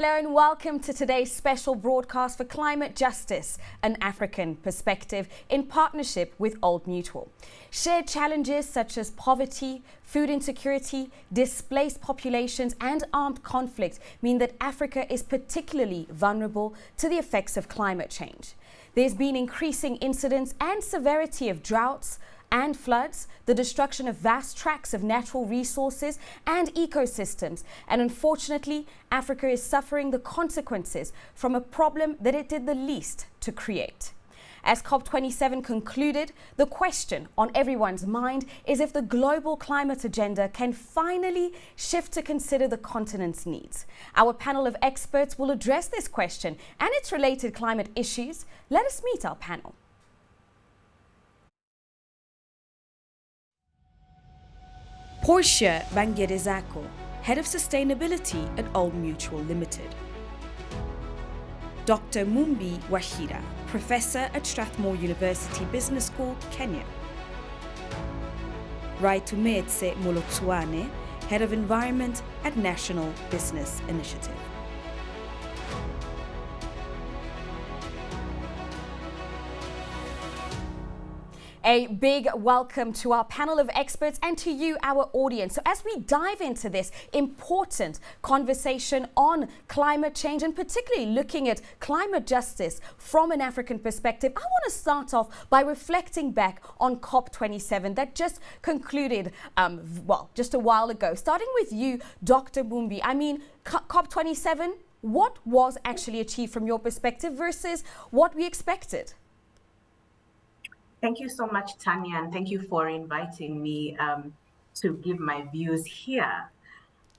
Hello and welcome to today's special broadcast for Climate Justice, an African perspective in partnership with Old Mutual. Shared challenges such as poverty, food insecurity, displaced populations and armed conflict mean that Africa is particularly vulnerable to the effects of climate change. There's been increasing incidence and severity of droughts and floods, the destruction of vast tracts of natural resources and ecosystems, and unfortunately, Africa is suffering the consequences from a problem that it did the least to create. As COP27 concluded, the question on everyone's mind is if the global climate agenda can finally shift to consider the continent's needs. Our panel of experts will address this question and its related climate issues. Let us meet our panel. Portia Bangedezako, Head of Sustainability at Old Mutual Limited. Dr. Mumbi Wahida, Professor at Strathmore University Business School, Kenya. Raitumetse Molotsuane, Head of Environment at National Business Initiative. A big welcome to our panel of experts and to you, our audience. So as we dive into this important conversation on climate change and particularly looking at climate justice from an African perspective, I want to start off by reflecting back on COP27 that just concluded, just a while ago. Starting with you, Dr. Mumbi. I mean, COP27, what was actually achieved from your perspective versus what we expected? Thank you so much, Tanya, and thank you for inviting me to give my views here.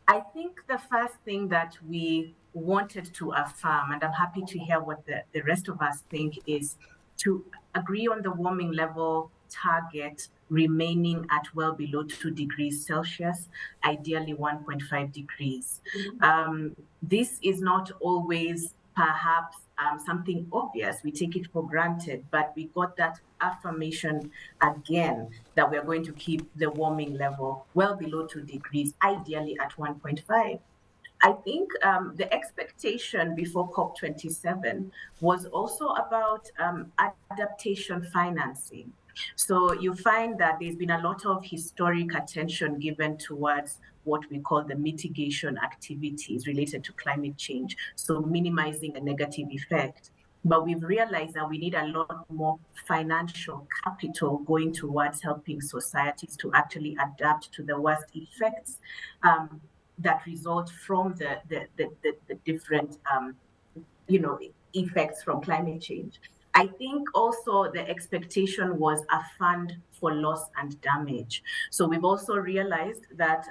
I think the first thing that we wanted to affirm, and I'm happy to hear what the rest of us think, is to agree on the warming level target remaining at well below 2 degrees Celsius, ideally 1.5 degrees. This is not always perhaps something obvious. We take it for granted, but we got that affirmation again that we are going to keep the warming level well below 2 degrees, ideally at 1.5. I think the expectation before COP27 was also about adaptation financing. So you find that there's been a lot of historic attention given towards what we call the mitigation activities related to climate change, so minimizing the negative effect. But we've realized that we need a lot more financial capital going towards helping societies to actually adapt to the worst effects that result from the different effects from climate change. I think also the expectation was a fund for loss and damage. So we've also realized that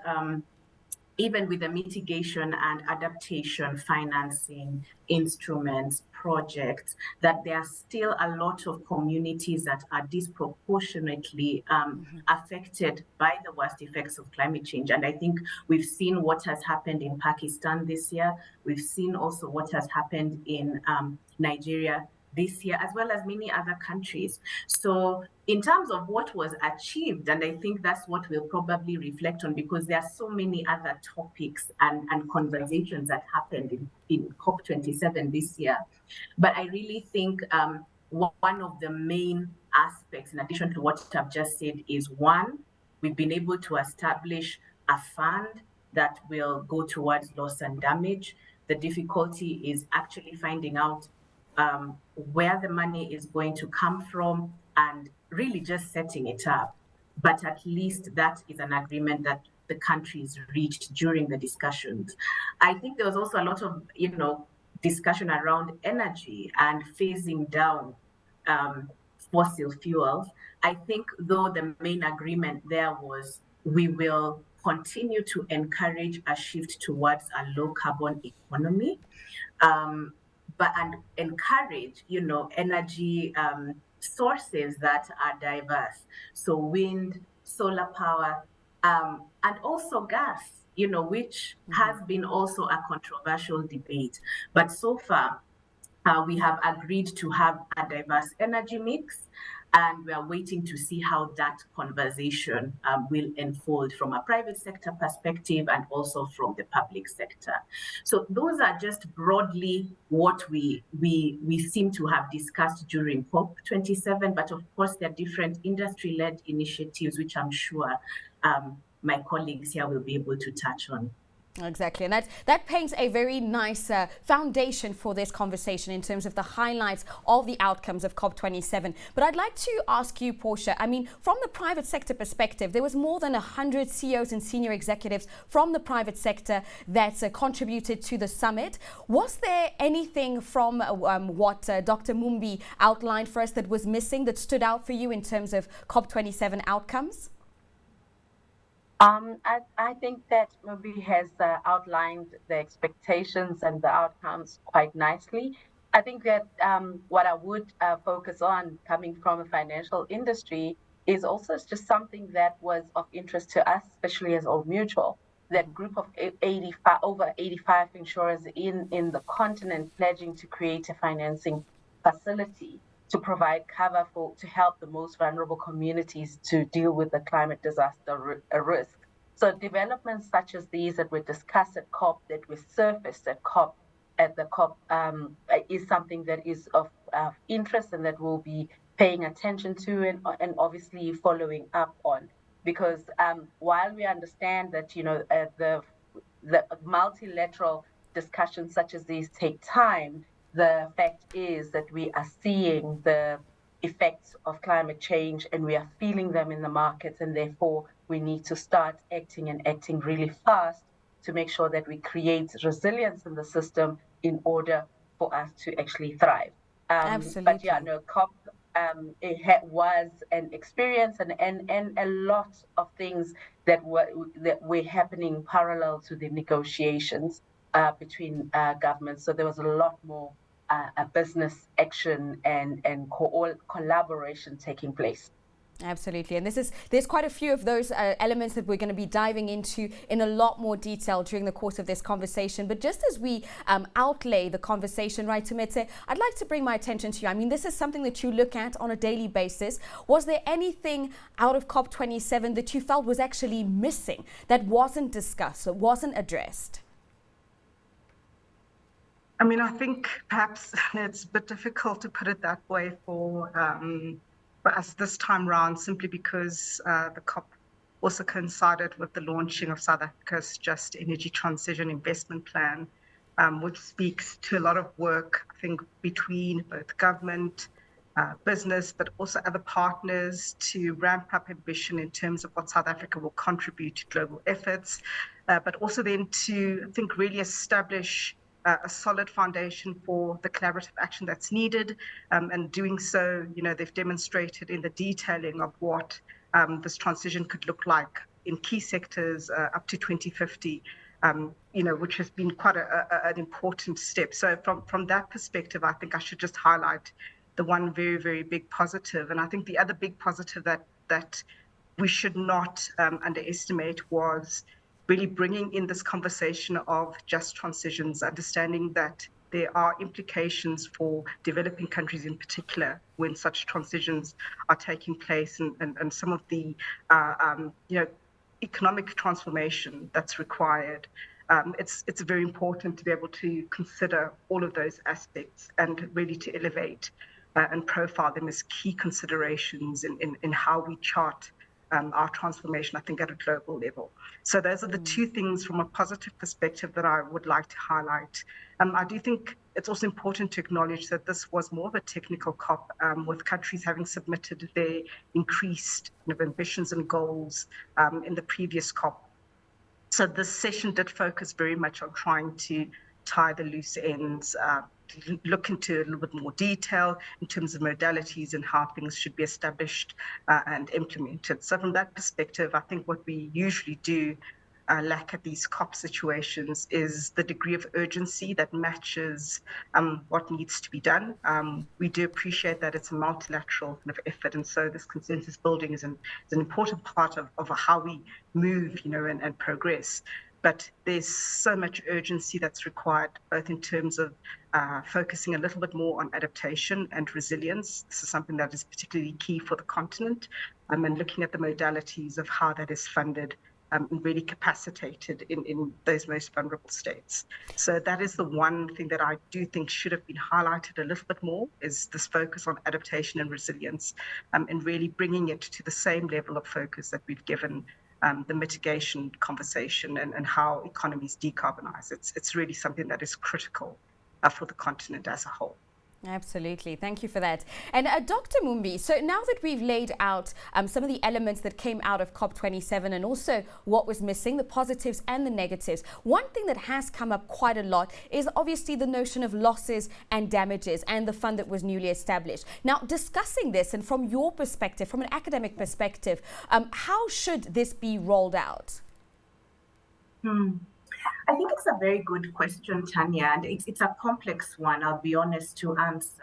even with the mitigation and adaptation financing instruments, projects, that there are still a lot of communities that are disproportionately affected by the worst effects of climate change. And I think we've seen what has happened in Pakistan this year. We've seen also what has happened in Nigeria this year, as well as many other countries. So in terms of what was achieved, and I think that's what we'll probably reflect on, because there are so many other topics and conversations that happened in COP27 this year. But I really think one of the main aspects, in addition to what I've just said, is one, we've been able to establish a fund that will go towards loss and damage. The difficulty is actually finding out where the money is going to come from and really just setting it up. But at least that is an agreement that the countries reached during the discussions. I think there was also a lot of, discussion around energy and phasing down fossil fuels. I think, though, the main agreement there was we will continue to encourage a shift towards a low carbon economy. And encourage, energy sources that are diverse. So wind, solar power, and also gas, which has been also a controversial debate. But so far, we have agreed to have a diverse energy mix And we are waiting to see how that conversation will unfold from a private sector perspective and also from the public sector. So those are just broadly what we seem to have discussed during COP27, but of course there are different industry-led initiatives which I'm sure my colleagues here will be able to touch on. Exactly, and that paints a very nice foundation for this conversation in terms of the highlights of the outcomes of COP27. But I'd like to ask you, Portia, I mean, from the private sector perspective, there was more than 100 CEOs and senior executives from the private sector that contributed to the summit. Was there anything from what Dr. Mumbi outlined for us that was missing, that stood out for you in terms of COP27 outcomes? I think that Mumbi has outlined the expectations and the outcomes quite nicely. I think that what I would focus on, coming from a financial industry, is also just something that was of interest to us, especially as Old Mutual. That group of 85, over 85 insurers in the continent pledging to create a financing facility to provide cover to help the most vulnerable communities to deal with the climate disaster risk. So developments such as these that were discussed at COP, that were surfaced at the COP, is something that is of interest and that we'll be paying attention to and obviously following up on. Because while we understand that the multilateral discussions such as these take time, the fact is that we are seeing the effects of climate change and we are feeling them in the markets, and therefore we need to start acting really fast to make sure that we create resilience in the system in order for us to actually thrive. Absolutely. But yeah, no, COP was an experience and a lot of things that were happening parallel to the negotiations between governments. So there was a lot more business action and collaboration taking place. Absolutely, and there's quite a few of those elements that we're going to be diving into in a lot more detail during the course of this conversation. But just as we outlay the conversation, right, Tumetse, I'd like to bring my attention to you. I mean, this is something that you look at on a daily basis. Was there anything out of COP27 that you felt was actually missing, that wasn't discussed, that wasn't addressed? I mean, I think perhaps it's a bit difficult to put it that way for us this time round, simply because the COP also coincided with the launching of South Africa's Just Energy Transition Investment Plan, which speaks to a lot of work, I think, between both government, business, but also other partners to ramp up ambition in terms of what South Africa will contribute to global efforts, but also then to, I think, really establish a solid foundation for the collaborative action that's needed. And doing so, they've demonstrated in the detailing of what this transition could look like in key sectors up to 2050, which has been quite an important step. So from that perspective, I think I should just highlight the one very, very big positive. And I think the other big positive that we should not underestimate was really bringing in this conversation of just transitions, understanding that there are implications for developing countries in particular when such transitions are taking place, and some of the economic transformation that's required. It's very important to be able to consider all of those aspects and really to elevate and profile them as key considerations in how we chart our transformation, I think, at a global level. So those are the two things from a positive perspective that I would like to highlight. I do think it's also important to acknowledge that this was more of a technical COP, with countries having submitted their increased ambitions and goals in the previous COP. So this session did focus very much on trying to tie the loose ends, look into a little bit more detail in terms of modalities and how things should be established and implemented. So from that perspective, I think what we usually do lack at these COP situations is the degree of urgency that matches what needs to be done. We do appreciate that it's a multilateral kind of effort, and so this consensus building is an important part of how we move, and progress. but there's so much urgency that's required, both in terms of focusing a little bit more on adaptation and resilience. This is something that is particularly key for the continent, and looking at the modalities of how that is funded and really capacitated in those most vulnerable states. So that is the one thing that I do think should have been highlighted a little bit more, is this focus on adaptation and resilience, and really bringing it to the same level of focus that we've given the mitigation conversation and how economies decarbonize. It's really something that is critical for the continent as a whole. Absolutely. Thank you for that. And Dr. Mumbi, so now that we've laid out some of the elements that came out of COP27 and also what was missing, the positives and the negatives, one thing that has come up quite a lot is obviously the notion of losses and damages and the fund that was newly established. Now, discussing this, and from your perspective, from an academic perspective, how should this be rolled out? I think it's a very good question, Tanya, and it's a complex one, I'll be honest, to answer,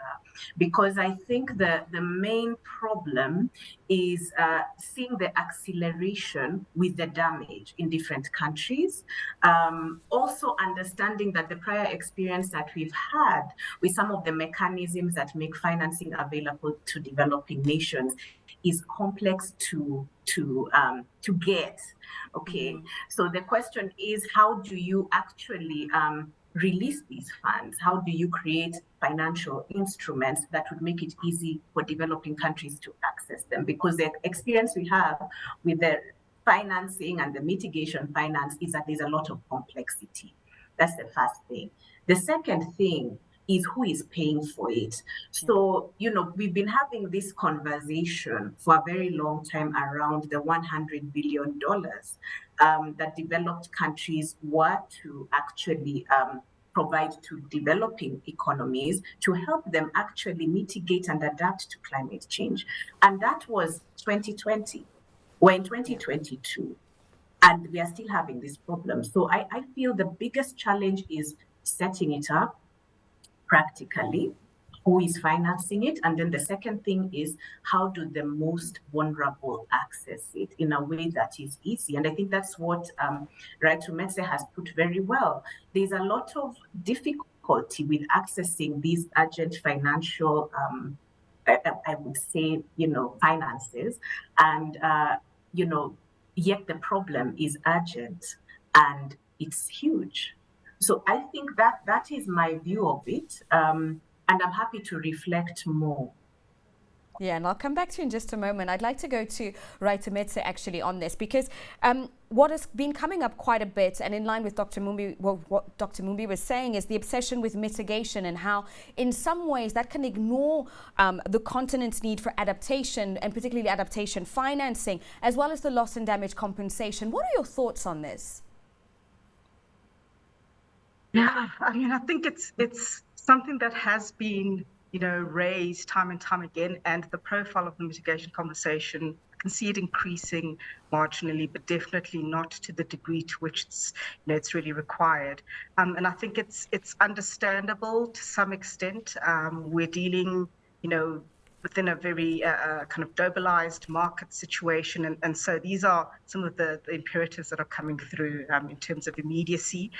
because I think the main problem is seeing the acceleration with the damage in different countries. Also understanding that the prior experience that we've had with some of the mechanisms that make financing available to developing nations is complex to get. Okay, so the question is, how do you actually release these funds? How do you create financial instruments that would make it easy for developing countries to access them? Because the experience we have with the financing and the mitigation finance is that there's a lot of complexity. That's the first thing. The second thing is who is paying for it. So, we've been having this conversation for a very long time around the $100 billion that developed countries were to actually provide to developing economies to help them actually mitigate and adapt to climate change. And that was 2020. We're in 2022, and we are still having this problem. So I feel the biggest challenge is setting it up practically, who is financing it, and then the second thing is, how do the most vulnerable access it in a way that is easy? And I think that's what Ratumetse has put very well. There's a lot of difficulty with accessing these urgent financial, I would say, finances, and yet the problem is urgent and it's huge. So I think that is my view of it, and I'm happy to reflect more. Yeah, and I'll come back to you in just a moment. I'd like to go to Ratumetse actually on this, because what has been coming up quite a bit, and in line with Dr. Mumbi, what Dr. Mumbi was saying, is the obsession with mitigation and how in some ways that can ignore the continent's need for adaptation, and particularly adaptation financing, as well as the loss and damage compensation. What are your thoughts on this? Yeah, I think it's something that has been, raised time and time again, and the profile of the mitigation conversation, I can see it increasing marginally, but definitely not to the degree to which it's really required. And I think it's understandable to some extent. We're dealing, within a very kind of globalized market situation. And so these are some of the imperatives that are coming through in terms of immediacy,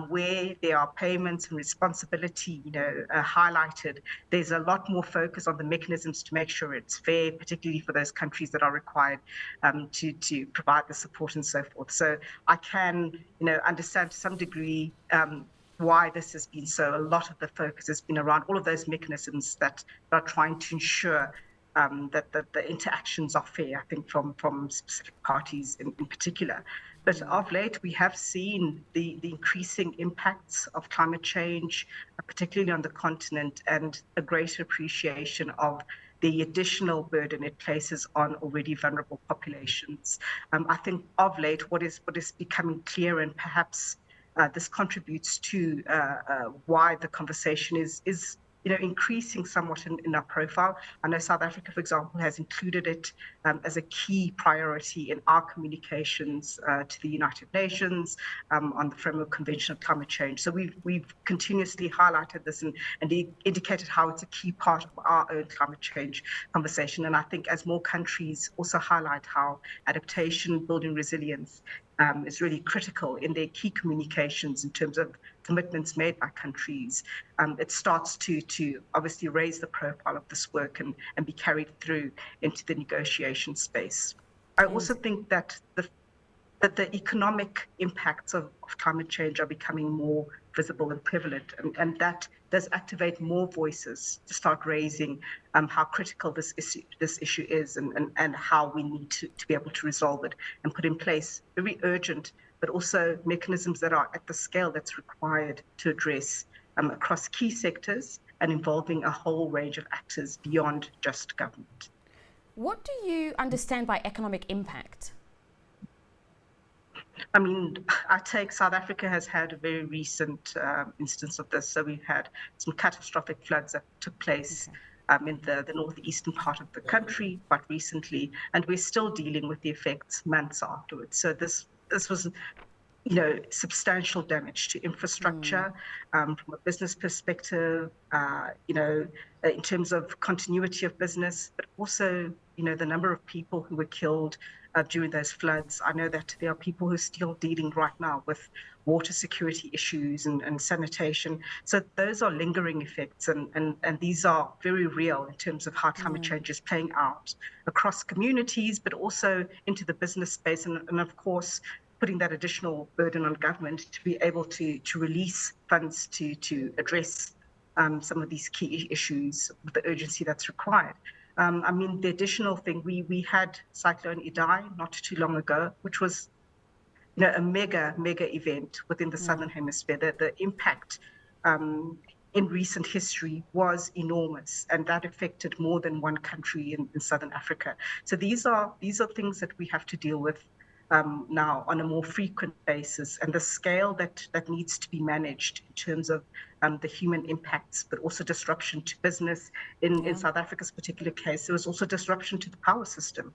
where there are payments and responsibility, highlighted. There's a lot more focus on the mechanisms to make sure it's fair, particularly for those countries that are required to provide the support and so forth. So I can, understand to some degree why this has been so. A lot of the focus has been around all of those mechanisms that are trying to ensure that the interactions are fair, I think, from specific parties in particular. But of late, we have seen the increasing impacts of climate change, particularly on the continent, and a greater appreciation of the additional burden it places on already vulnerable populations. I think of late, what is becoming clear, and perhaps this contributes to why the conversation is increasing somewhat in our profile. I know South Africa, for example, has included it as a key priority in our communications to the United Nations on the Framework Convention on Climate Change. So we've continuously highlighted this and indicated how it's a key part of our own climate change conversation. And I think as more countries also highlight how adaptation, building resilience is really critical in their key communications in terms of commitments made by countries, it starts to obviously raise the profile of this work and be carried through into the negotiation space. I also think that the economic impacts of climate change are becoming more visible and prevalent, and that does activate more voices to start raising how critical this issue is and how we need to be able to resolve it and put in place very urgent, but also mechanisms that are at the scale that's required to address across key sectors and involving a whole range of actors beyond just government. What do you understand by economic impact? I mean, I take South Africa has had a very recent instance of this. So we've had some catastrophic floods that took place in the northeastern part of the country quite recently, and we're still dealing with the effects months afterwards. So this was, substantial damage to infrastructure from a business perspective, in terms of continuity of business, but also, the number of people who were killed during those floods. I know that there are people who are still dealing right now with water security issues and sanitation. So those are lingering effects, and these are very real in terms of how climate change is playing out across communities, but also into the business space, and of course, putting that additional burden on government to be able to release funds to address some of these key issues with the urgency that's required. The additional thing, we had Cyclone Idai not too long ago, which was a mega event within the Southern Hemisphere. The impact in recent history was enormous, and that affected more than one country in Southern Africa. So these are things that we have to deal with now on a more frequent basis, and the scale that needs to be managed in terms of the human impacts, but also disruption to business. In South Africa's particular case, there was also disruption to the power system.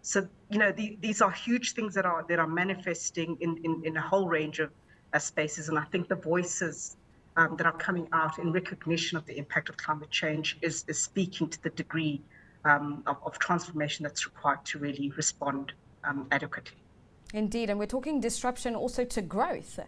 These are huge things that are manifesting in a whole range of spaces, and I think the voices that are coming out in recognition of the impact of climate change is speaking to the degree of transformation that's required to really respond adequately. Indeed, and we're talking disruption also to growth.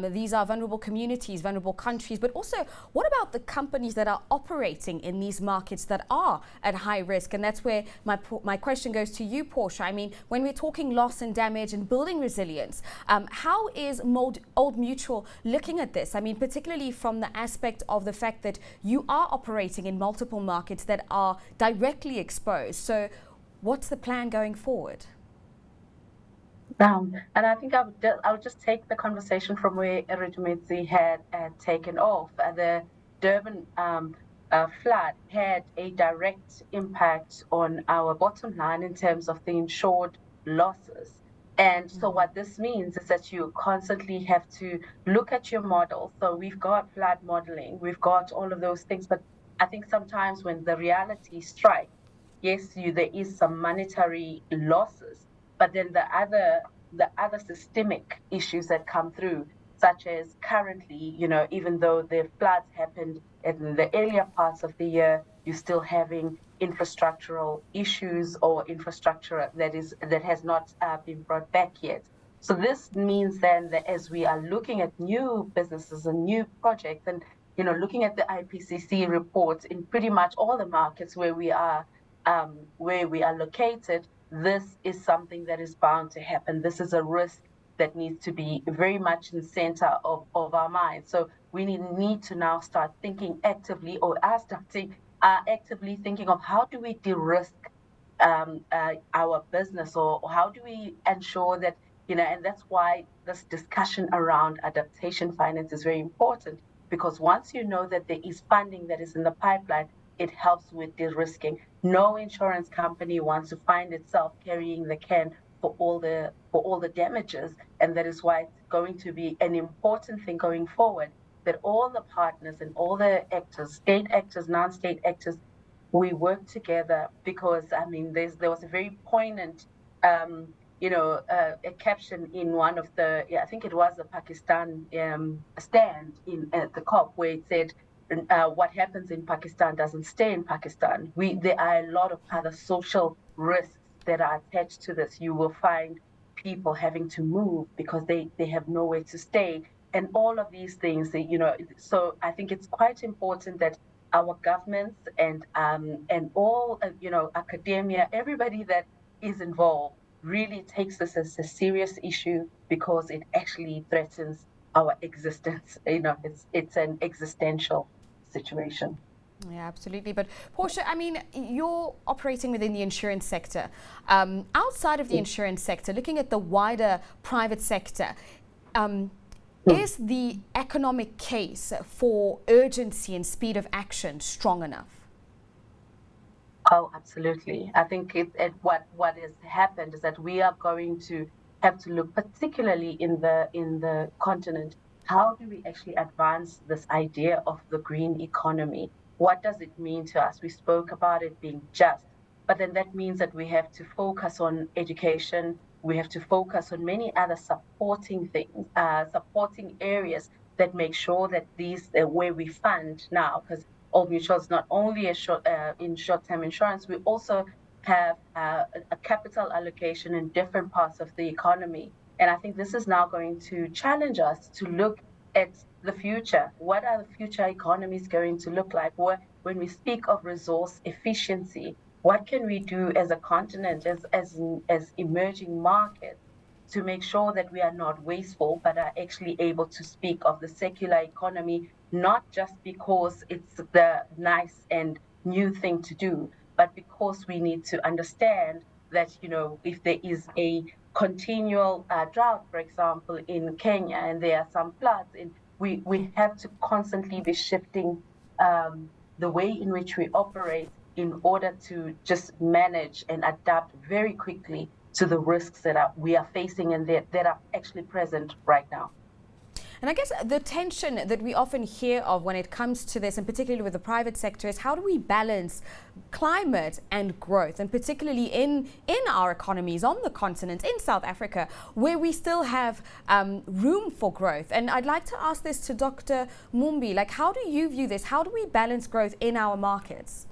These are vulnerable communities, vulnerable countries, but also what about the companies that are operating in these markets that are at high risk? And that's where my question goes to you, Portia. I mean, when we're talking loss and damage and building resilience, how is Old Mutual looking at this? I mean, particularly from the aspect of the fact that you are operating in multiple markets that are directly exposed. So what's the plan going forward? And I think I'll just take the conversation from where Erudumezi had taken off. The Durban flood had a direct impact on our bottom line in terms of the insured losses. And so what this means is that you constantly have to look at your model. So we've got flood modeling, we've got all of those things, but I think sometimes when the reality strikes, yes, there is some monetary losses, but then the other systemic issues that come through, such as currently, even though the floods happened in the earlier parts of the year, you're still having infrastructural issues or infrastructure that has not been brought back yet. So this means then that as we are looking at new businesses and new projects, and looking at the IPCC reports in pretty much all the markets where we are located, this is something that is bound to happen. This is a risk that needs to be very much in the center of our minds. So we need to now start thinking actively, or are starting actively thinking of how do we de-risk our business, or how do we ensure that, and that's why this discussion around adaptation finance is very important, because once you know that there is funding that is in the pipeline, it helps with de-risking. No insurance company wants to find itself carrying the can for all the damages, and that is why it's going to be an important thing going forward that all the partners and all the actors, state actors, non-state actors, we work together, because I mean, there was a very poignant, a caption in one of the, I think it was the Pakistan stand in at the COP, where it said, what happens in Pakistan doesn't stay in Pakistan. There are a lot of other social risks that are attached to this. You will find people having to move because they have nowhere to stay, and all of these things. So I think it's quite important that our governments and all academia, everybody that is involved, really takes this as a serious issue, because it actually threatens our existence. It's an existential situation. Yeah, absolutely. But Portia, I mean, you're operating within the insurance sector. Outside of the insurance sector, looking at the wider private sector, is the economic case for urgency and speed of action strong enough? Oh, absolutely. I think what has happened is that we are going to have to look, particularly in the continent, how do we actually advance this idea of the green economy? What does it mean to us? We spoke about it being just, but then that means that we have to focus on education. We have to focus on many other supporting things, supporting areas that make sure that these, where we fund now, because Old Mutual is not only in short-term insurance, we also have a capital allocation in different parts of the economy. And I think this is now going to challenge us to look at the future. What are the future economies going to look like? When we speak of resource efficiency, what can we do as a continent, as emerging markets, to make sure that we are not wasteful, but are actually able to speak of the circular economy, not just because it's the nice and new thing to do, but because we need to understand that, if there is a continual drought, for example, in Kenya, and there are some floods, we have to constantly be shifting the way in which we operate in order to just manage and adapt very quickly to the risks that we are facing and that are actually present right now. And I guess the tension that we often hear of when it comes to this, and particularly with the private sector, is how do we balance climate and growth, and particularly in our economies on the continent, in South Africa, where we still have room for growth. And I'd like to ask this to Dr. Mumbi, like, how do you view this? How do we balance growth in our markets?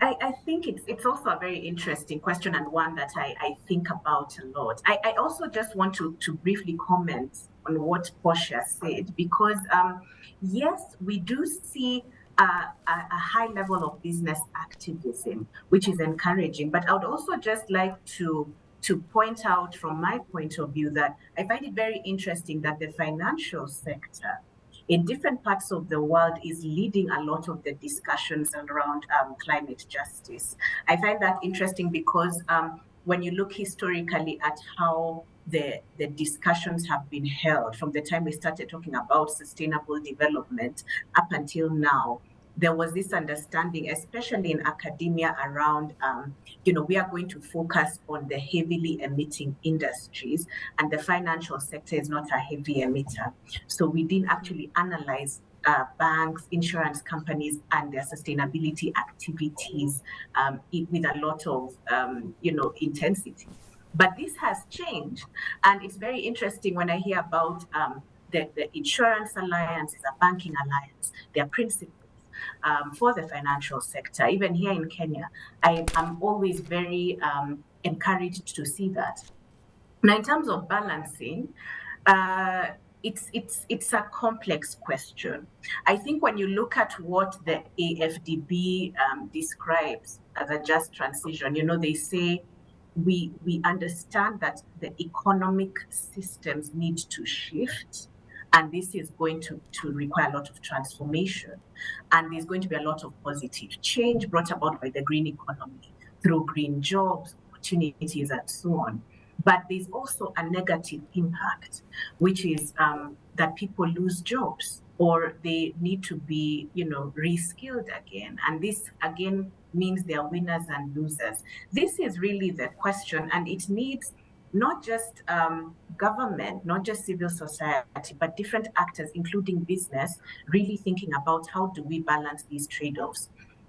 I think it's also a very interesting question, and one that I think about a lot. I also just want to briefly comment on what Portia said, because yes, we do see a high level of business activism, which is encouraging. But I would also just like to point out from my point of view that I find it very interesting that the financial sector in different parts of the world is leading a lot of the discussions around climate justice. I find that interesting because when you look historically at how the discussions have been held from the time we started talking about sustainable development up until now, there was this understanding, especially in academia, around, we are going to focus on the heavily emitting industries, and the financial sector is not a heavy emitter. So we didn't actually analyze banks, insurance companies, and their sustainability activities with a lot of, intensity. But this has changed, and it's very interesting when I hear about the insurance alliance, the banking alliance, their principles for the financial sector. Even here in Kenya, I'm always very encouraged to see that. Now, in terms of balancing, it's a complex question. I think when you look at what the AFDB describes as a just transition, they say we understand that the economic systems need to shift, and this is going to require a lot of transformation. And there's going to be a lot of positive change brought about by the green economy through green jobs, opportunities, and so on. But there's also a negative impact, which is that people lose jobs, or they need to be, reskilled again. And this, again, means there are winners and losers. This is really the question, and it needs not just government, not just civil society, but different actors, including business, really thinking about how do we balance these trade-offs.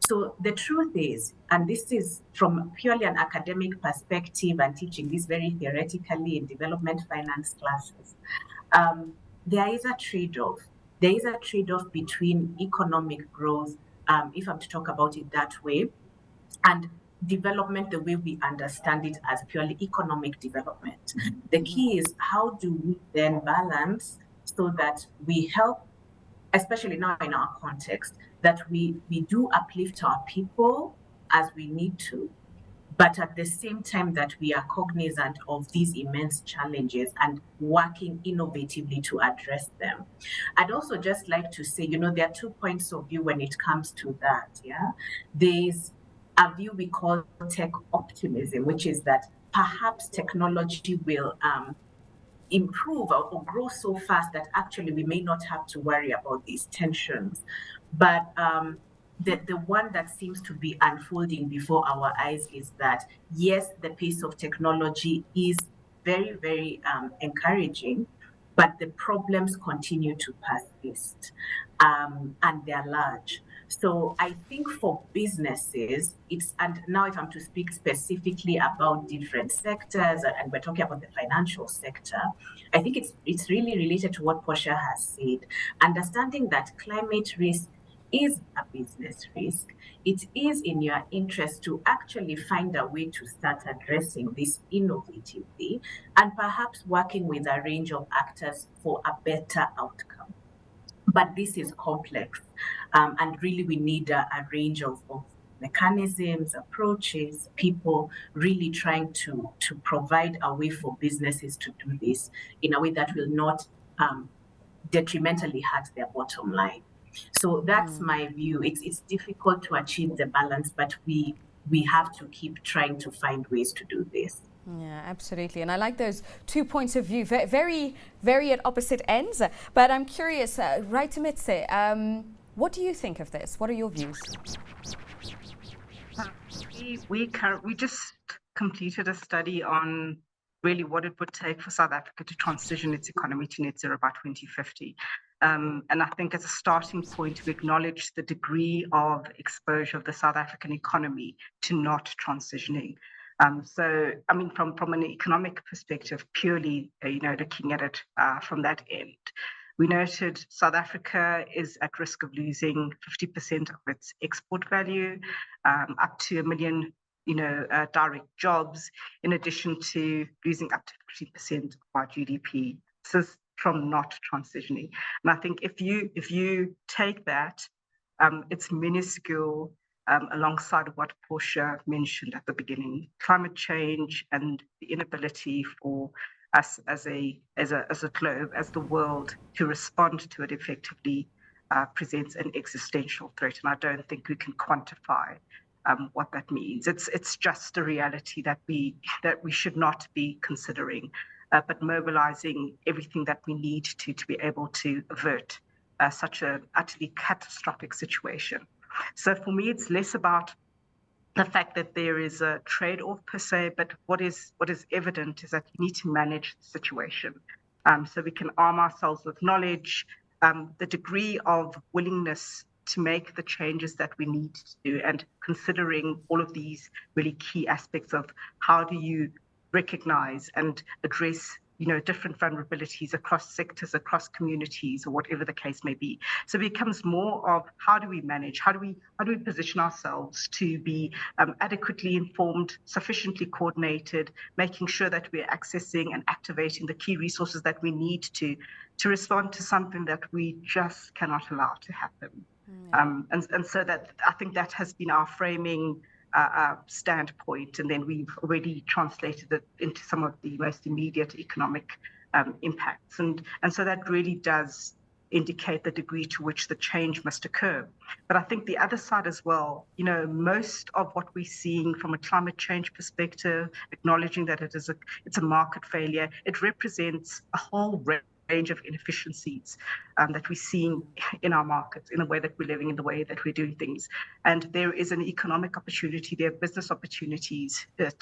So the truth is, and this is from purely an academic perspective and teaching this very theoretically in development finance classes, there is a trade-off. There is a trade-off between economic growth, if I'm to talk about it that way, and development the way we understand it as purely economic development. The key is how do we then balance so that we help, especially now in our context, that we do uplift our people as we need to, but at the same time that we are cognizant of these immense challenges and working innovatively to address them. I'd also just like to say, there are 2 points of view when it comes to that. Yeah, there's a view we call tech optimism, which is that perhaps technology will improve or grow so fast that actually we may not have to worry about these tensions. But the one that seems to be unfolding before our eyes is that, yes, the pace of technology is very, very encouraging, but the problems continue to persist, and they're large. So I think for businesses, and now if I'm to speak specifically about different sectors, and we're talking about the financial sector, I think it's really related to what Portia has said. Understanding that climate risk is a business risk, it is in your interest to actually find a way to start addressing this innovatively and perhaps working with a range of actors for a better outcome. But this is complex, and really we need a range of mechanisms, approaches, people really trying to provide a way for businesses to do this in a way that will not detrimentally hurt their bottom line. So that's my view. It's difficult to achieve the balance, but we have to keep trying to find ways to do this. Yeah, absolutely. And I like those 2 points of view, very, very at opposite ends. But I'm curious, Raitumitse, what do you think of this? What are your views? We just completed a study on really what it would take for South Africa to transition its economy to net zero by 2050. And I think as a starting point, we acknowledge the degree of exposure of the South African economy to not transitioning. So, I mean, from an economic perspective, purely, looking at it from that end, we noted South Africa is at risk of losing 50% of its export value, up to 1 million, direct jobs, in addition to losing up to 50% of our GDP. This is from not transitioning. And I think if you take that, it's minuscule. Alongside what Portia mentioned at the beginning, climate change and the inability for us as a globe, as the world, to respond to it effectively presents an existential threat. And I don't think we can quantify what that means. It's just a reality that we should not be considering, but mobilizing everything that we need to be able to avert such an utterly catastrophic situation. So for me, it's less about the fact that there is a trade-off per se, but what is evident is that you need to manage the situation. So we can arm ourselves with knowledge, the degree of willingness to make the changes that we need to do, and considering all of these really key aspects of how do you recognize and address different vulnerabilities across sectors, across communities, or whatever the case may be. So it becomes more of how do we manage, how do we position ourselves to be adequately informed, sufficiently coordinated, making sure that we're accessing and activating the key resources that we need to respond to something that we just cannot allow to happen. And so that I think that has been our framing standpoint, and then we've already translated it into some of the most immediate economic impacts, and so that really does indicate the degree to which the change must occur. But I think the other side as well, most of what we're seeing from a climate change perspective, acknowledging that it's a market failure, it represents a whole range of inefficiencies that we're seeing in our markets, in the way that we're living, in the way that we're doing things. And there is an economic opportunity, there are business opportunities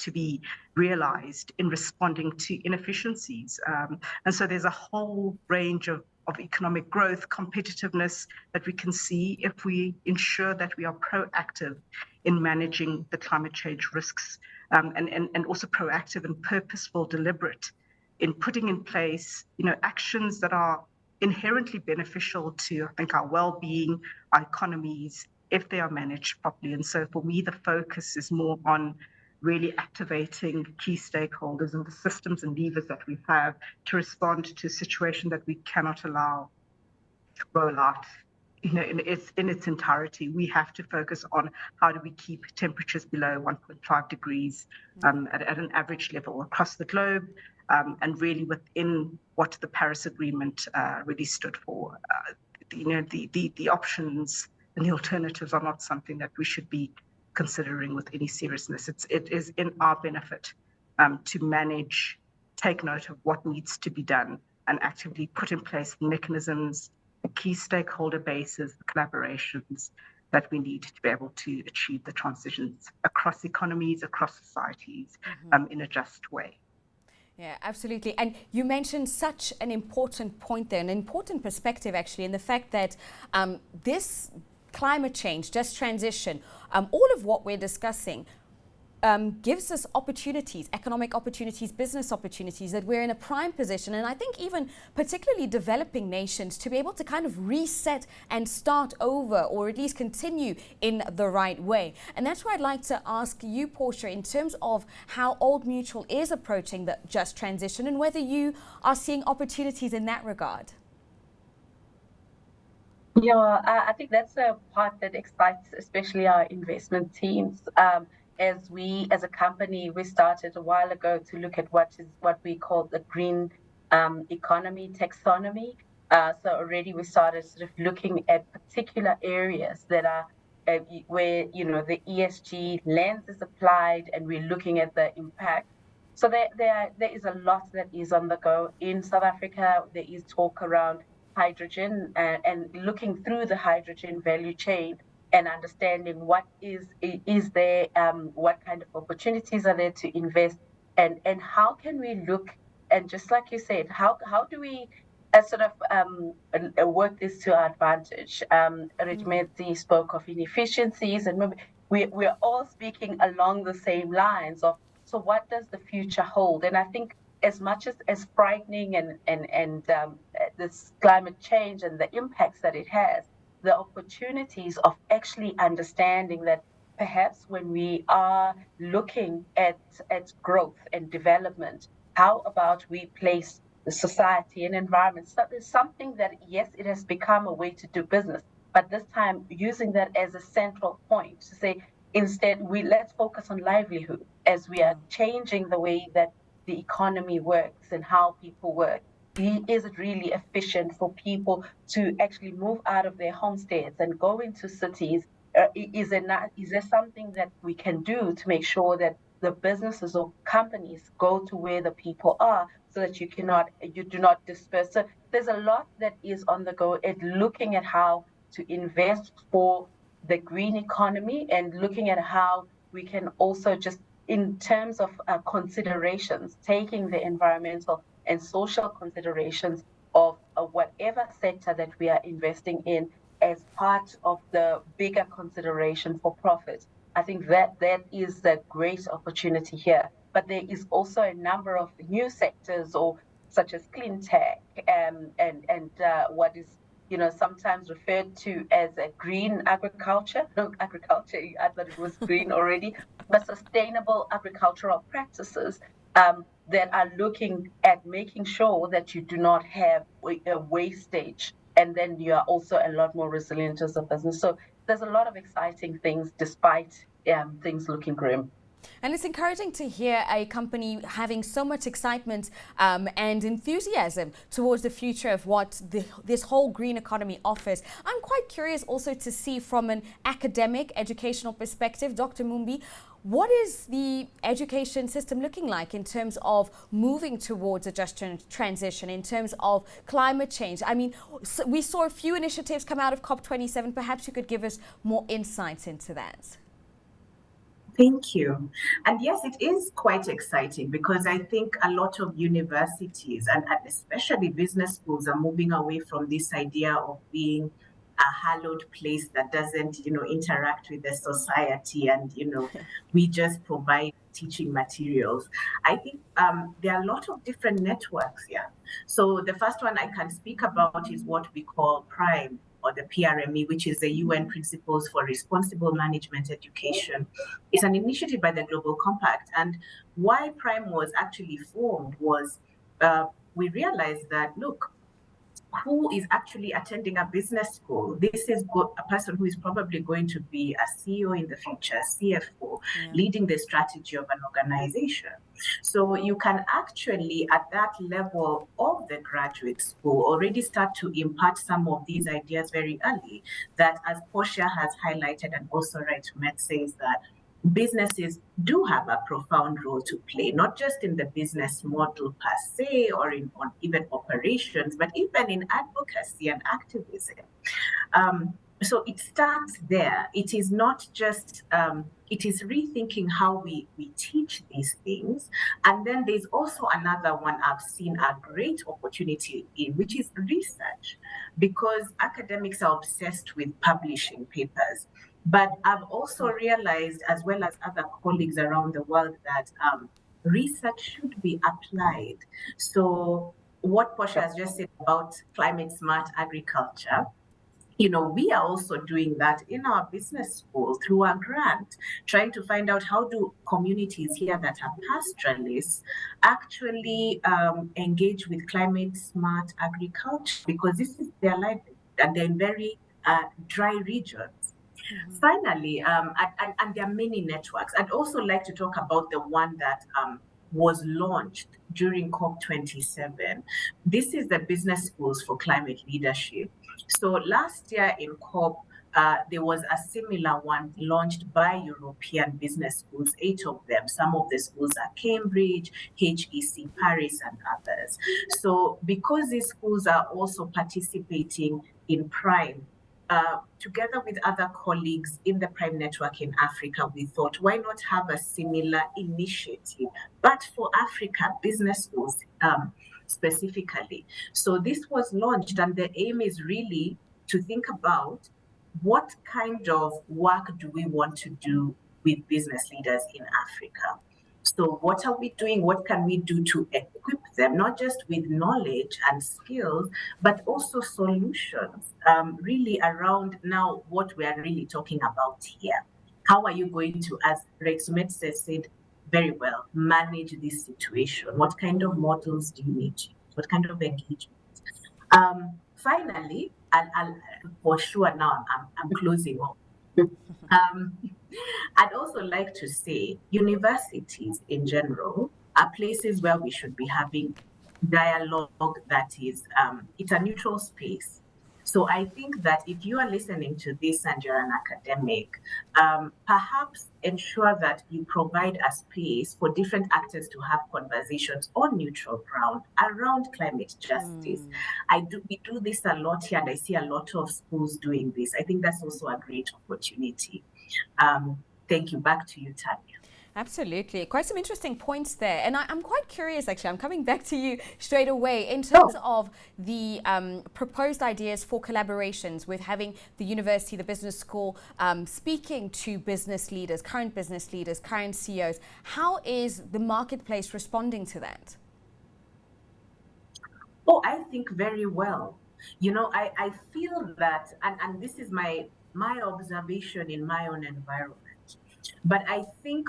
to be realized in responding to inefficiencies. And so there's a whole range of economic growth, competitiveness that we can see if we ensure that we are proactive in managing the climate change risks, and also proactive and purposeful, deliberate in putting in place, actions that are inherently beneficial to, I think, our well-being, our economies, if they are managed properly. And so for me, the focus is more on really activating key stakeholders and the systems and levers that we have to respond to a situation that we cannot allow to roll out in its entirety. We have to focus on how do we keep temperatures below 1.5 degrees at an average level across the globe, and really within what the Paris Agreement really stood for. The options and the alternatives are not something that we should be considering with any seriousness. It is in our benefit to manage, take note of what needs to be done, and actively put in place mechanisms, the key stakeholder bases, the collaborations that we need to be able to achieve the transitions across economies, across societies, in a just way. Yeah, absolutely. And you mentioned such an important point there, an important perspective actually, in the fact that this climate change, just transition, all of what we're discussing gives us opportunities, economic opportunities, business opportunities, that we're in a prime position, and I think even particularly developing nations, to be able to kind of reset and start over, or at least continue in the right way. And that's why I'd like to ask you, Portia, in terms of how Old Mutual is approaching the just transition and whether you are seeing opportunities in that regard. Yeah, I think that's a part that excites especially our investment teams. As a company, we started a while ago to look at what we call the green economy taxonomy. So already we started sort of looking at particular areas that are where the ESG lens is applied, and we're looking at the impact. So there is a lot that is on the go in South Africa. There is talk around hydrogen and looking through the hydrogen value chain, and understanding what is there, what kind of opportunities are there to invest, and how can we look, and just like you said, how do we sort of work this to our advantage. Regimenti spoke of inefficiencies, and we're all speaking along the same lines of, so what does the future hold? And I think as much as frightening and this climate change and the impacts that it has, the opportunities of actually understanding that perhaps when we are looking at growth and development, how about we place the society and environment? So there's something that, yes, it has become a way to do business, but this time using that as a central point to say, instead, let's focus on livelihood as we are changing the way that the economy works and how people work. Is it really efficient for people to actually move out of their homesteads and go into cities? Is there something that we can do to make sure that the businesses or companies go to where the people are, so that you do not disperse? So there's a lot that is on the go at looking at how to invest for the green economy, and looking at how we can also just, in terms of considerations, taking the environmental and social considerations of whatever sector that we are investing in as part of the bigger consideration for profit. I think that is the great opportunity here. But there is also a number of new sectors, or such as clean tech, and what is sometimes referred to as a green agriculture. No, agriculture, I thought it was green already, but sustainable agricultural practices that are looking at making sure that you do not have a wastage, and then you are also a lot more resilient as a business. So there's a lot of exciting things despite things looking grim. And it's encouraging to hear a company having so much excitement and enthusiasm towards the future of what this whole green economy offers. I'm quite curious also to see from an academic, educational perspective, Dr. Mumbi, what is the education system looking like in terms of moving towards a just transition, in terms of climate change? I mean, we saw a few initiatives come out of COP27. Perhaps you could give us more insights into that. Thank you. And yes, it is quite exciting because I think a lot of universities and especially business schools are moving away from this idea of being a hallowed place that doesn't, interact with the society and, we just provide teaching materials. I think there are a lot of different networks here. So the first one I can speak about is what we call PRIME, or the PRME, which is the UN Principles for Responsible Management Education. It's an initiative by the Global Compact. And why PRIME was actually formed was we realized that, look, who is actually attending a business school? This is a person who is probably going to be a CEO in the future, CFO, leading the strategy of an organization. So you can actually, at that level of the graduate school, already start to impart some of these ideas very early, that, as Portia has highlighted and also Right2Met says, that businesses do have a profound role to play, not just in the business model per se or on even operations, but even in advocacy and activism. So it starts there. It is not just, it is rethinking how we teach these things. And then there's also another one I've seen a great opportunity in, which is research, because academics are obsessed with publishing papers. But I've also realized, as well as other colleagues around the world, that research should be applied. So what Portia has just said about climate smart agriculture, we are also doing that in our business school through a grant, trying to find out how do communities here that are pastoralists actually engage with climate smart agriculture, because this is their life and they're in very dry regions. Mm-hmm. Finally, and there are many networks. I'd also like to talk about the one that was launched during COP27. This is the Business Schools for Climate Leadership. So last year in COP, there was a similar one launched by European business schools, 8 of them. Some of the schools are Cambridge, HEC Paris, and others. So because these schools are also participating in PRIME, together with other colleagues in the PRIME network in Africa, we thought, why not have a similar initiative, but for Africa, business schools specifically. So this was launched, and the aim is really to think about what kind of work do we want to do with business leaders in Africa. So what are we doing? What can we do to equip them, not just with knowledge and skills, but also solutions, really around now what we are really talking about here. How are you going to, as Right2Met said very well, manage this situation? What kind of models do you need to use? What kind of engagement? Finally, I'll for sure now I'm closing off. I'd also like to say universities in general are places where we should be having dialogue that is, it's a neutral space. So I think that if you are listening to this and you're an academic, perhaps ensure that you provide a space for different actors to have conversations on neutral ground around climate justice. We do this a lot here, and I see a lot of schools doing this. I think that's also a great opportunity. Thank you. Back to you, Tanya. Absolutely. Quite some interesting points there. And I'm quite curious, actually. I'm coming back to you straight away in terms of the proposed ideas for collaborations with having the university, the business school, speaking to business leaders, current CEOs. How is the marketplace responding to that? Oh, I think very well. I feel that, and this is my observation in my own environment, but I think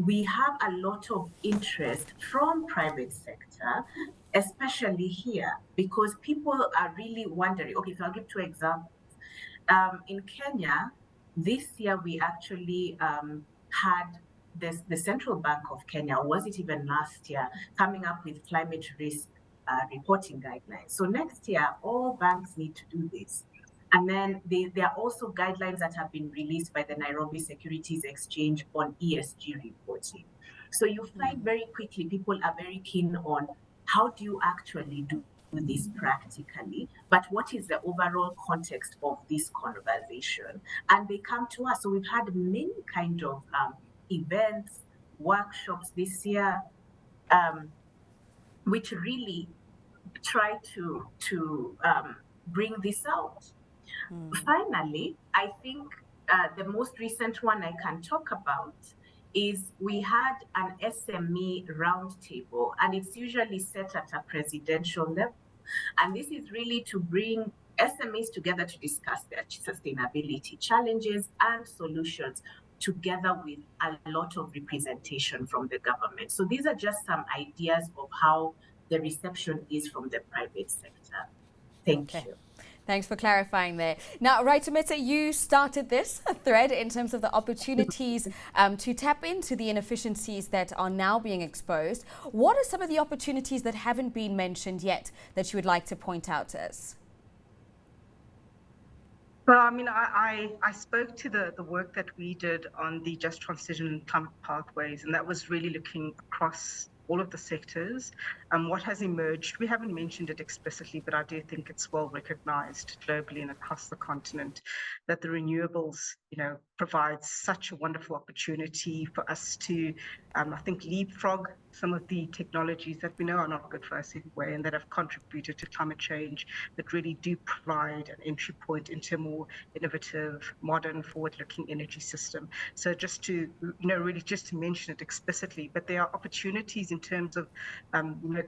we have a lot of interest from private sector, especially here, because people are really wondering. Okay, so I'll give 2 examples. In Kenya, this year we actually had the Central Bank of Kenya, or was it even last year, coming up with climate risk reporting guidelines. So next year, all banks need to do this. And then there are also guidelines that have been released by the Nairobi Securities Exchange on ESG reporting. So you find very quickly people are very keen on how do you actually do this practically, but what is the overall context of this conversation? And they come to us. So we've had many kind of events, workshops this year, which really try to bring this out. Finally, I think the most recent one I can talk about is we had an SME roundtable, and it's usually set at a presidential level. And this is really to bring SMEs together to discuss their sustainability challenges and solutions, together with a lot of representation from the government. So these are just some ideas of how the reception is from the private sector. Thank you. Thanks for clarifying there. Now, Raitumeta, you started this thread in terms of the opportunities to tap into the inefficiencies that are now being exposed. What are some of the opportunities that haven't been mentioned yet that you would like to point out to us? Well, I mean, I spoke to the work that we did on the Just Transition and Climate Pathways, and that was really looking across all of the sectors. What has emerged, we haven't mentioned it explicitly, but I do think it's well recognized globally and across the continent that the renewables, provides such a wonderful opportunity for us to, I think, leapfrog some of the technologies that we know are not good for us anyway, and that have contributed to climate change, that really do provide an entry point into a more innovative, modern, forward-looking energy system. So just to, really just to mention it explicitly, but there are opportunities in terms of,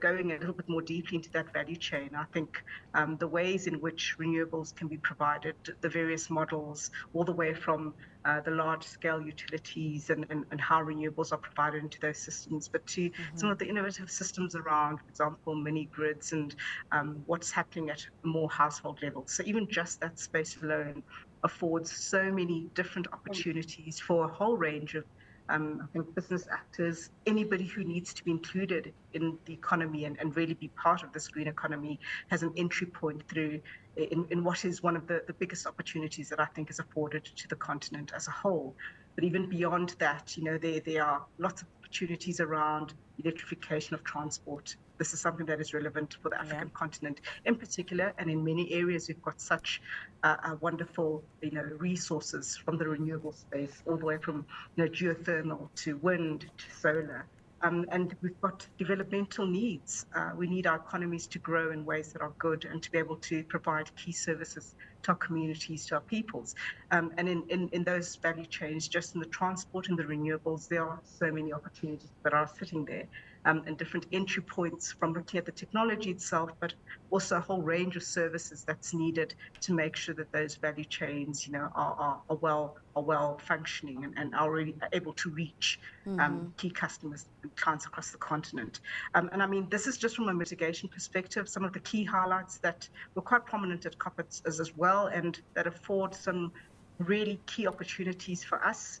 going a little bit more deeply into that value chain. I think the ways in which renewables can be provided, the various models, all the way from the large-scale utilities and how renewables are provided into those systems, but to some of the innovative systems around, for example, mini grids and what's happening at more household levels. So even just that space alone affords so many different opportunities for a whole range of I think business actors, anybody who needs to be included in the economy and really be part of this green economy has an entry point through in what is one of the biggest opportunities that I think is afforded to the continent as a whole. But even beyond that, there are lots of opportunities around electrification of transport. This is something that is relevant for the African continent in particular, and in many areas we've got such wonderful, resources from the renewable space, all the way from geothermal to wind to solar. And we've got developmental needs. We need our economies to grow in ways that are good and to be able to provide key services to our communities, to our peoples. And in those value chains, just in the transport and the renewables, there are so many opportunities that are sitting there, and different entry points from looking at the technology itself, but also a whole range of services that's needed to make sure that those value chains, are well functioning and are really able to reach key customers and clients across the continent. And I mean, this is just from a mitigation perspective, some of the key highlights that were quite prominent at COP as well, and that afford some really key opportunities for us.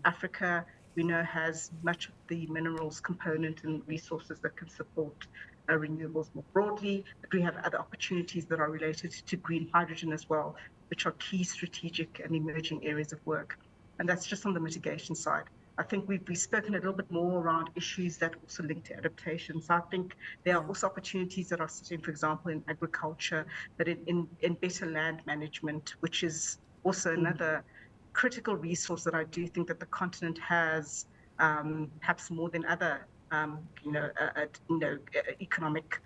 Africa, we know, has much of the minerals component and resources that can support renewables more broadly, but we have other opportunities that are related to green hydrogen as well, which are key strategic and emerging areas of work. And that's just on the mitigation side. I think we've spoken a little bit more around issues that also link to adaptation. So I think there are also opportunities that are sitting, for example, in agriculture, but in better land management, which is also another critical resource that I do think that the continent has, perhaps more than other, economic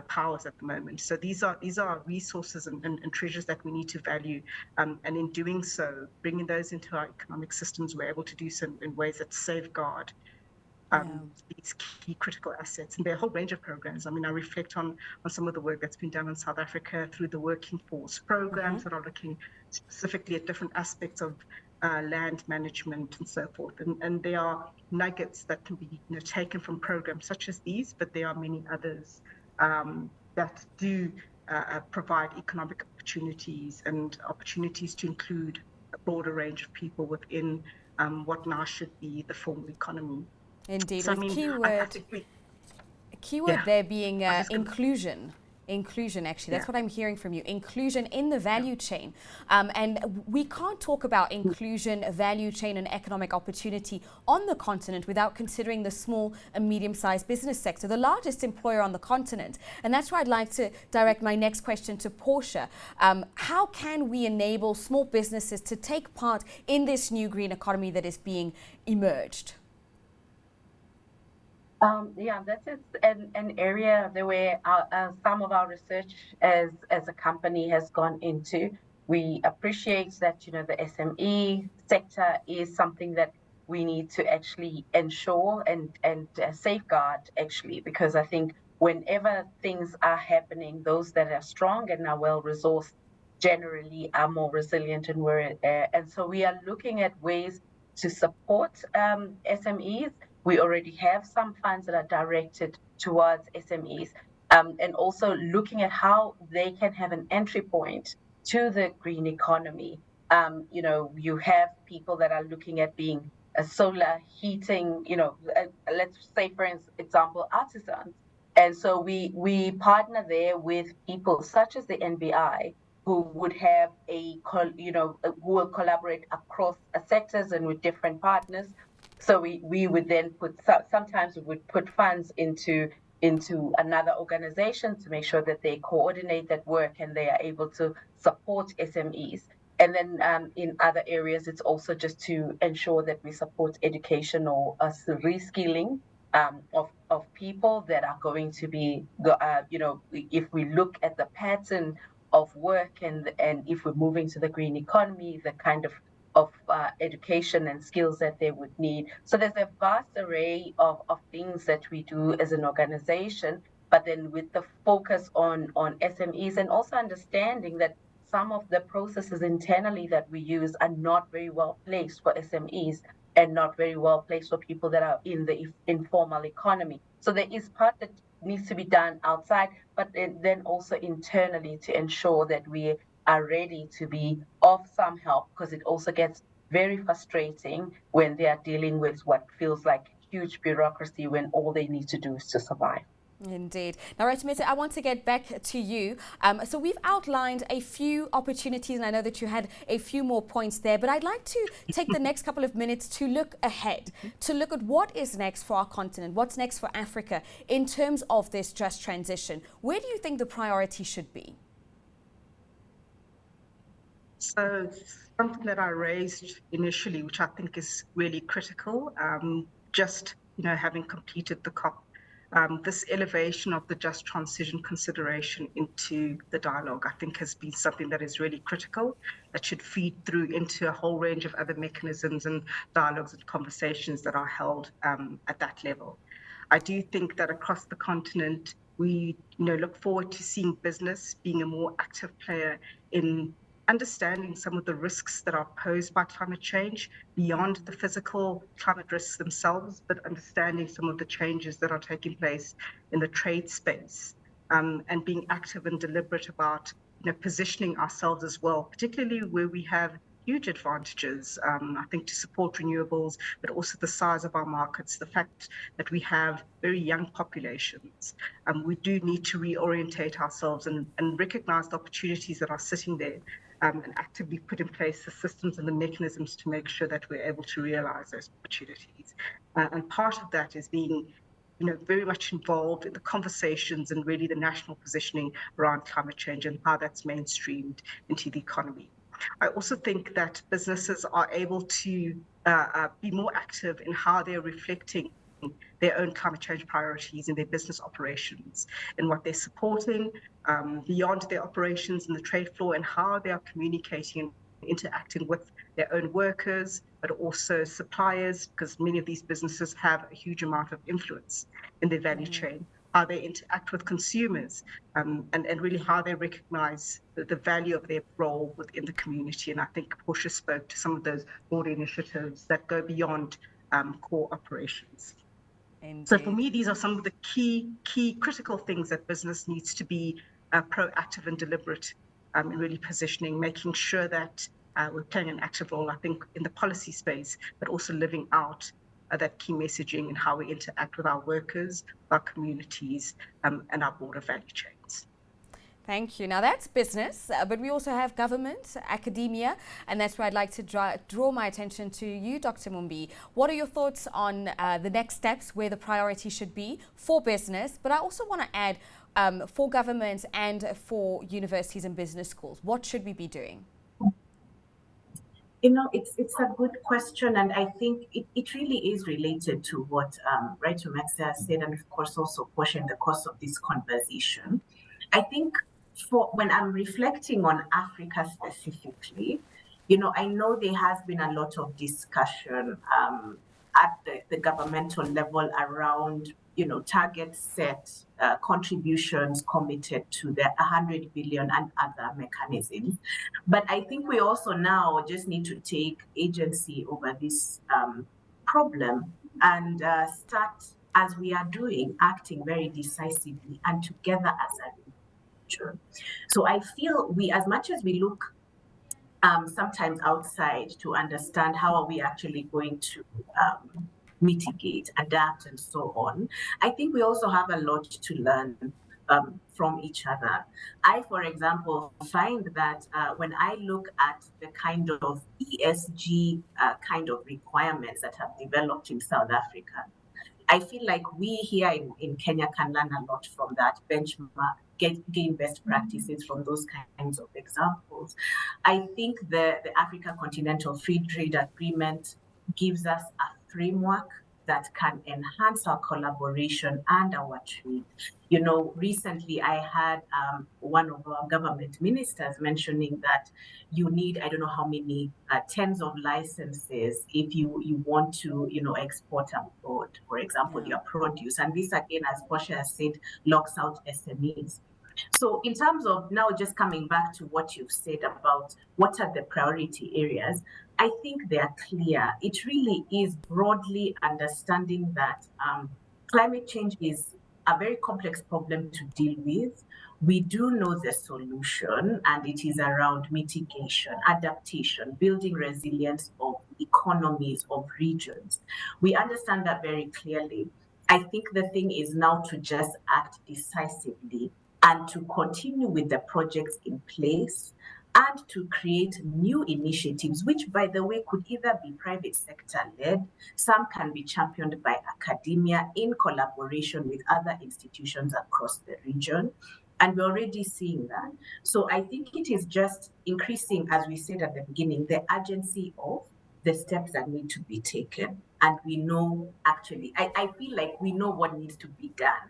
powers at the moment. So these are resources and treasures that we need to value, and in doing so, bringing those into our economic systems, we're able to do so in ways that safeguard these key critical assets. And there are a whole range of programs. I mean, I reflect on some of the work that's been done in South Africa through the Working Force programs that are looking specifically at different aspects of land management and so forth. And there are nuggets that can be taken from programs such as these, but there are many others that do provide economic opportunities and opportunities to include a broader range of people within what now should be the formal economy. Indeed, So, with I mean, keyword there being inclusion inclusion, actually. That's what I'm hearing from you. Inclusion in the value chain. And we can't talk about inclusion, value chain, and economic opportunity on the continent without considering the small and medium-sized business sector, the largest employer on the continent. And that's where I'd like to direct my next question to Portia. How can we enable small businesses to take part in this new green economy that is being emerged? That is an area where some of our research as a company has gone into. We appreciate that, the SME sector is something that we need to actually ensure and safeguard, actually, because I think whenever things are happening, those that are strong and are well-resourced generally are more resilient, and so we are looking at ways to support SMEs. We already have some funds that are directed towards SMEs, and also looking at how they can have an entry point to the green economy. You have people that are looking at being a solar heating, let's say, for example, artisans. And so we partner there with people such as the NBI, who would have who will collaborate across sectors and with different partners. So we would then sometimes we would put funds into another organization to make sure that they coordinate that work and they are able to support SMEs. And then in other areas, it's also just to ensure that we support education or reskilling of people that are going to be, if we look at the pattern of work and if we're moving to the green economy, the kind of education and skills that they would need. So there's a vast array of things that we do as an organization, but then with the focus on SMEs and also understanding that some of the processes internally that we use are not very well placed for SMEs and not very well placed for people that are in the informal economy. So there is part that needs to be done outside, but then also internally to ensure that we are ready to be of some help, because it also gets very frustrating when they are dealing with what feels like huge bureaucracy when all they need to do is to survive. Indeed. Now, Ratumete, I want to get back to you. So we've outlined a few opportunities, and I know that you had a few more points there, but I'd like to take the next couple of minutes to look ahead, to look at what is next for our continent, what's next for Africa in terms of this just transition. Where do you think the priority should be? So something that I raised initially, which I think is really critical, having completed the COP, this elevation of the just transition consideration into the dialogue, I think has been something that is really critical, that should feed through into a whole range of other mechanisms and dialogues and conversations that are held at that level. I do think that across the continent, we look forward to seeing business being a more active player in understanding some of the risks that are posed by climate change beyond the physical climate risks themselves, but understanding some of the changes that are taking place in the trade space, and being active and deliberate about positioning ourselves as well, particularly where we have huge advantages, I think, to support renewables, but also the size of our markets, the fact that we have very young populations. We do need to reorientate ourselves and recognize the opportunities that are sitting there, and actively put in place the systems and the mechanisms to make sure that we're able to realize those opportunities. And part of that is being very much involved in the conversations and really the national positioning around climate change and how that's mainstreamed into the economy. I also think that businesses are able to be more active in how they're reflecting their own climate change priorities in their business operations and what they're supporting beyond their operations in the trade floor, and how they are communicating and interacting with their own workers, but also suppliers, because many of these businesses have a huge amount of influence in their value chain, how they interact with consumers, and really how they recognize the value of their role within the community. And I think Portia spoke to some of those broader initiatives that go beyond core operations. Indeed. So for me, these are some of the key critical things that business needs to be proactive and deliberate in really positioning, making sure that we're playing an active role, I think, in the policy space, but also living out that key messaging and how we interact with our workers, our communities, and our broader value chains. Thank you. Now that's business, but we also have government, academia, and that's where I'd like to draw my attention to you, Dr. Mumbi. What are your thoughts on the next steps, where the priority should be for business? But I also want to add for government and for universities and business schools, what should we be doing? It's a good question, and I think it really is related to what Right Maxa said, and of course also Portia in the course of this conversation. I think when I'm reflecting on Africa specifically, I know there has been a lot of discussion at the governmental level around, targets set, contributions committed to the 100 billion and other mechanisms. But I think we also now just need to take agency over this problem and start, as we are doing, acting very decisively and together as a region. So I feel as much as we look sometimes outside to understand how are we actually going to mitigate, adapt, and so on, I think we also have a lot to learn from each other. I, for example, find that when I look at the kind of ESG kind of requirements that have developed in South Africa, I feel like we here in Kenya can learn a lot from that, benchmark, gain best practices from those kinds of examples. I think the Africa Continental Free Trade Agreement gives us a framework that can enhance our collaboration and our trade. Recently I had one of our government ministers mentioning that you need, I don't know how many tens of licenses if you want to, export abroad, for example, your produce. And this again, as Portia has said, locks out SMEs. So in terms of now just coming back to what you've said about what are the priority areas, I think they are clear. It really is broadly understanding that climate change is a very complex problem to deal with. We do know the solution, and it is around mitigation, adaptation, building resilience of economies, of regions. We understand that very clearly. I think the thing is now to just act decisively and to continue with the projects in place and to create new initiatives, which, by the way, could either be private sector-led, some can be championed by academia in collaboration with other institutions across the region. And we're already seeing that. So I think it is just increasing, as we said at the beginning, the urgency of the steps that need to be taken. And we know, actually, I feel like we know what needs to be done.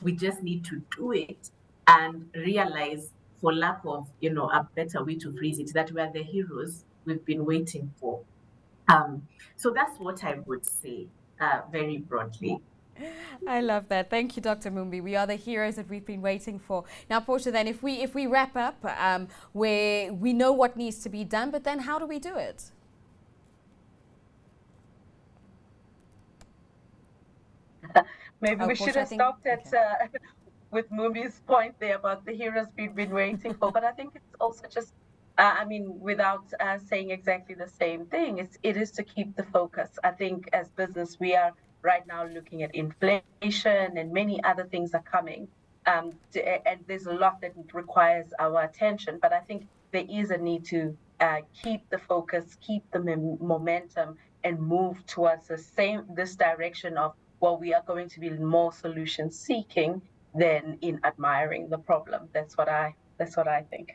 We just need to do it and realize, for lack of, a better way to phrase it, that we are the heroes we've been waiting for. So that's what I would say very broadly. I love that. Thank you, Dr. Mumbi. We are the heroes that we've been waiting for. Now, Portia, then, if we wrap up, where we know what needs to be done, but then how do we do it? Maybe we should have stopped at with Mumbi's point there about the heroes we've been waiting for. But I think it's also just, without saying exactly the same thing, it is to keep the focus. I think as business, we are right now looking at inflation and many other things are coming. And there's a lot that requires our attention. But I think there is a need to keep the focus, keep the momentum, and move towards this direction of, well, we are going to be more solution seeking than in admiring the problem. That's what I think.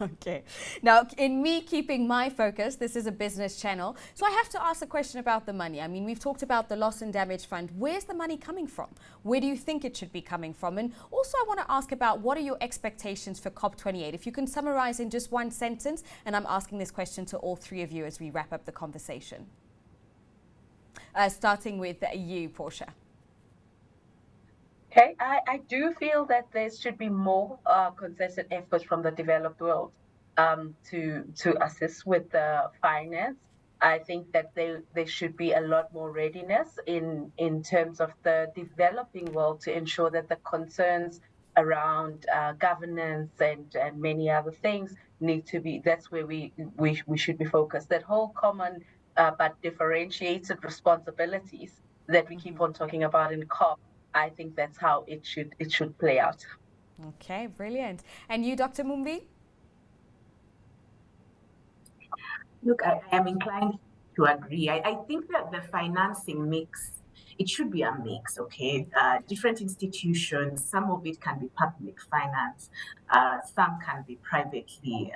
Okay. Now, in me keeping my focus, this is a business channel, so I have to ask a question about the money. I mean, we've talked about the loss and damage fund. Where's the money coming from? Where do you think it should be coming from? And also, I want to ask about what are your expectations for COP28? If you can summarize in just one sentence, and I'm asking this question to all three of you as we wrap up the conversation. Starting with you, Portia. Okay, I do feel that there should be more concerted efforts from the developed world to assist with the finance. I think that there should be a lot more readiness in terms of the developing world to ensure that the concerns around governance and many other things need to be, that's where we should be focused. That whole common but differentiated responsibilities that we keep on talking about in COP, I think that's how it should play out. Okay, brilliant. And you, Dr. Mumbi? Look, I am inclined to agree. I think that the financing mix, it should be a mix, okay? Different institutions, some of it can be public finance, some can be privately,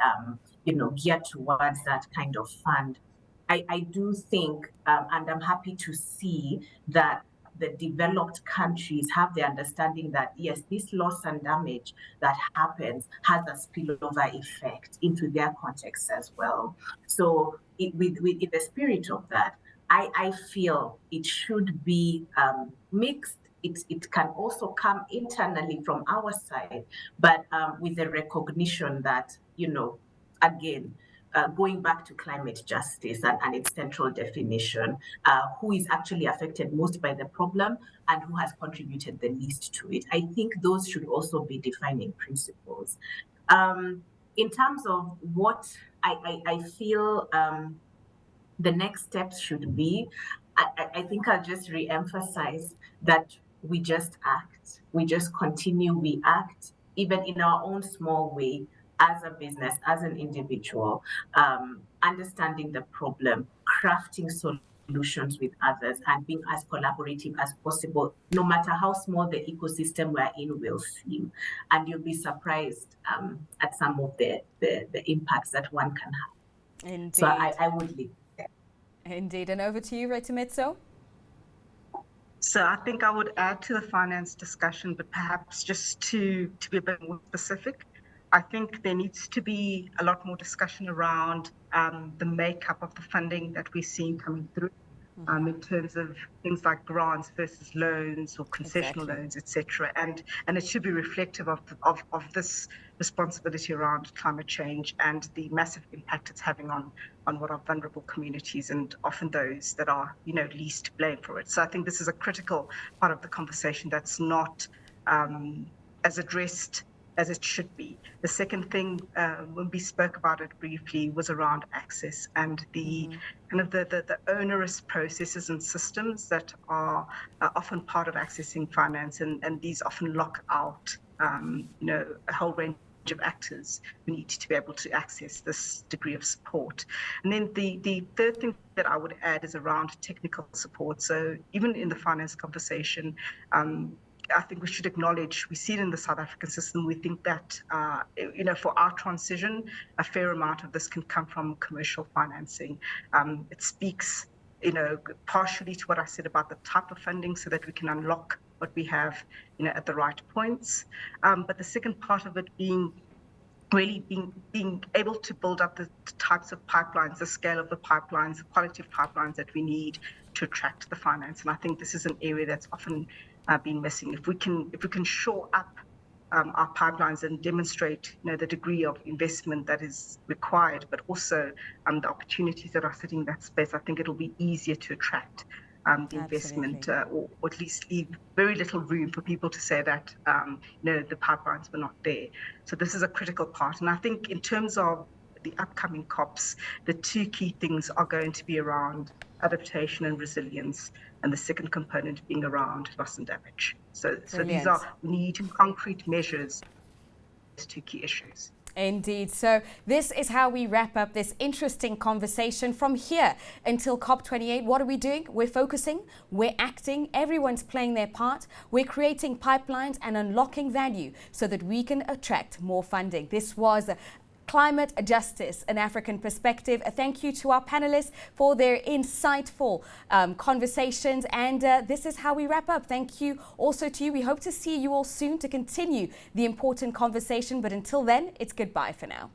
geared towards that kind of fund. I do think, and I'm happy to see that the developed countries have the understanding that, yes, this loss and damage that happens has a spillover effect into their context as well. So in the spirit of that, I feel it should be mixed. It can also come internally from our side, but with the recognition that, again, going back to climate justice and its central definition, who is actually affected most by the problem and who has contributed the least to it. I think those should also be defining principles. In terms of what I feel the next steps should be, I think I'll just re-emphasize that we just act. We just continue, we act, even in our own small way, as a business, as an individual, understanding the problem, crafting solutions with others, and being as collaborative as possible, no matter how small the ecosystem we're in will seem. And you'll be surprised at some of the impacts that one can have. Indeed. So I would leave there. Indeed. And over to you, Retimitso. So I think I would add to the finance discussion, but perhaps just to be a bit more specific, I think there needs to be a lot more discussion around the makeup of the funding that we're seeing coming through, in terms of things like grants versus loans or concessional loans, etc. And it should be reflective of this responsibility around climate change and the massive impact it's having on what are vulnerable communities and often those that are, least to blame for it. So I think this is a critical part of the conversation that's not as addressed as it should be. The second thing, when we spoke about it briefly, was around access and the kind of the onerous processes and systems that are often part of accessing finance, and these often lock out, a whole range of actors who need to be able to access this degree of support. And then the third thing that I would add is around technical support. So even in the finance conversation, I think we should acknowledge, we see it in the South African system, we think that, for our transition, a fair amount of this can come from commercial financing. It speaks, partially to what I said about the type of funding so that we can unlock what we have, at the right points. But the second part of it being able to build up the types of pipelines, the scale of the pipelines, the quality of pipelines that we need to attract the finance. And I think this is an area that's often been missing. If we can shore up our pipelines and demonstrate, the degree of investment that is required, but also the opportunities that are sitting in that space, I think it'll be easier to attract the investment, or at least leave very little room for people to say that, the pipelines were not there. So this is a critical part. And I think in terms of the upcoming COPs, the two key things are going to be around adaptation and resilience, and the second component being around loss and damage. So we need concrete measures, these two key issues. Indeed. So this is how we wrap up this interesting conversation. From here until COP28, what are we doing? We're focusing, we're acting, everyone's playing their part. We're creating pipelines and unlocking value so that we can attract more funding. This was Climate Justice, an African Perspective. A thank you to our panelists for their insightful conversations. And this is how we wrap up. Thank you also to you. We hope to see you all soon to continue the important conversation. But until then, it's goodbye for now.